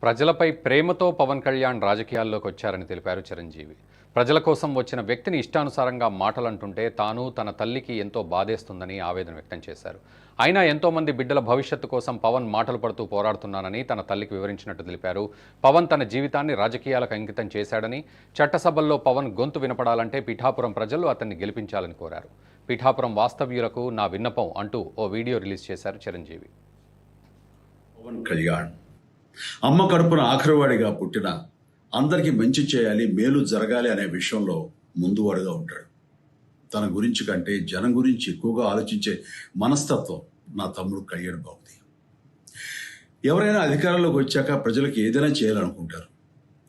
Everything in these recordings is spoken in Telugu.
ప్రజలపై ప్రేమతో పవన్ కళ్యాణ్ రాజకీయాల్లోకి వచ్చారని తెలిపారు చిరంజీవి. ప్రజల కోసం వచ్చిన వ్యక్తిని ఇష్టానుసారంగా మాటలంటుంటే తాను తన తల్లికి ఎంతో బాధేస్తుందని ఆవేదన వ్యక్తం చేశారు. అయినా ఎంతో మంది బిడ్డల భవిష్యత్తు కోసం పవన్ మాటలు పడుతూ పోరాడుతున్నానని తన తల్లికి వివరించినట్టు తెలిపారు. పవన్ తన జీవితాన్ని రాజకీయాలకు అంకితం చేశాడని, చట్టసభల్లో పవన్ గొంతు వినపడాలంటే పిఠాపురం ప్రజలు అతన్ని గెలిపించాలని కోరారు. పిఠాపురం వాస్తవ్యులకు నా విన్నపం అంటూ ఓ వీడియో రిలీజ్ చేశారు చిరంజీవి. పవన్ కళ్యాణ్ అమ్మ కడుపున ఆఖరివాడిగా పుట్టిన అందరికీ మంచి చేయాలి, మేలు జరగాలి అనే విషయంలో ముందువాడుగా ఉంటాడు. తన గురించి కంటే జనం గురించి ఎక్కువగా ఆలోచించే మనస్తత్వం నా తమ్ముడు కళ్యాణ్ బాబుది. ఎవరైనా అధికారంలోకి వచ్చాక ప్రజలకు ఏదైనా చేయాలనుకుంటారు.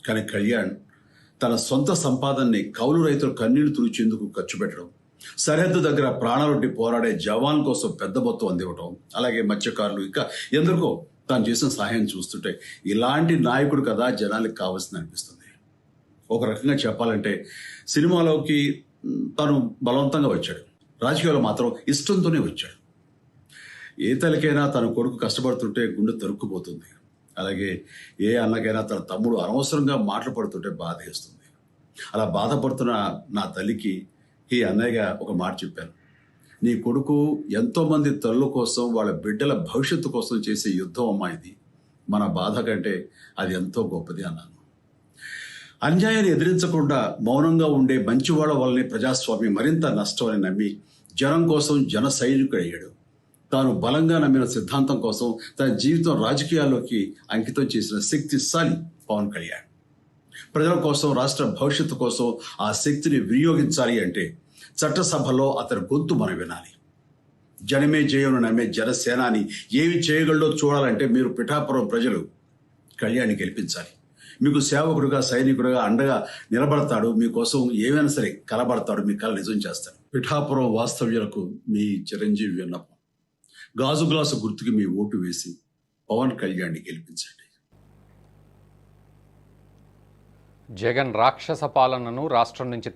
కానీ కళ్యాణ్ తన సొంత సంపాదనని కౌలు రైతులు కన్నీళ్లు తుడిచేందుకు ఖర్చు పెట్టడం, సరిహద్దు దగ్గర ప్రాణాలొడ్డి పోరాడే జవాన్ కోసం పెద్ద మొత్తం అందివ్వటం, అలాగే మత్స్యకారులు ఇంకా ఎందరికో తాను చేసిన సహాయం చూస్తుంటే ఇలాంటి నాయకుడు కదా జనాలకు కావాల్సింది అనిపిస్తుంది. ఒక రకంగా చెప్పాలంటే సినిమాలోకి తను బలవంతంగా వచ్చాడు, రాజకీయాల్లో మాత్రం ఇష్టంతోనే వచ్చాడు. ఏ తల్లికైనా తన కొడుకు కష్టపడుతుంటే గుండె తరుక్కుపోతుంది. అలాగే ఏ అన్నకైనా తన తమ్ముడు అనవసరంగా మాటలు పడుతుంటే బాధేస్తుంది. అలా బాధపడుతున్న నా తల్లికి ఈ అన్నయ్యగా ఒక మాట చెప్పాను. నీ కొడుకు ఎంతో మంది తల్లుల కోసం, వాళ్ళ బిడ్డల భవిష్యత్తు కోసం చేసే యుద్ధం అమ్మా ఇది. మన బాధ కంటే అది ఎంతో గొప్పది అన్నాను. అన్యాయాన్ని ఎదిరించకుండా మౌనంగా ఉండే మంచివాళ్ల వల్లనే ప్రజాస్వామ్యం మరింత నష్టం అని నమ్మి జనం కోసం జన సైనికుడయ్యాడు. తాను బలంగా నమ్మిన సిద్ధాంతం కోసం తన జీవితం రాజకీయాల్లోకి అంకితం చేసిన శక్తిశాలి పవన్ కళ్యాణ్. ప్రజల కోసం, రాష్ట్ర భవిష్యత్తు కోసం ఆ శక్తిని వినియోగించాలి అంటే చట్టసభలో అతని గొంతు మనం వినాలి. జనమే జయను నమ్మే జనసేనాని ఏమి చేయగలడో చూడాలంటే మీరు పిఠాపురం ప్రజలు కళ్యాణ్ని గెలిపించాలి. మీకు సేవకుడుగా, సైనికుడుగా అండగా నిలబడతాడు. మీకోసం ఏమైనా సరే కలబడతాడు, మీ కళ నిజం చేస్తాడు. పిఠాపురం వాస్తవ్యులకు మీ చిరంజీవి విన్నపం, గాజు గ్లాసు గుర్తుకి మీ ఓటు వేసి పవన్ కళ్యాణ్ని గెలిపించండి. జగన్ రాక్షస పాలనను రాష్ట్రం నుంచి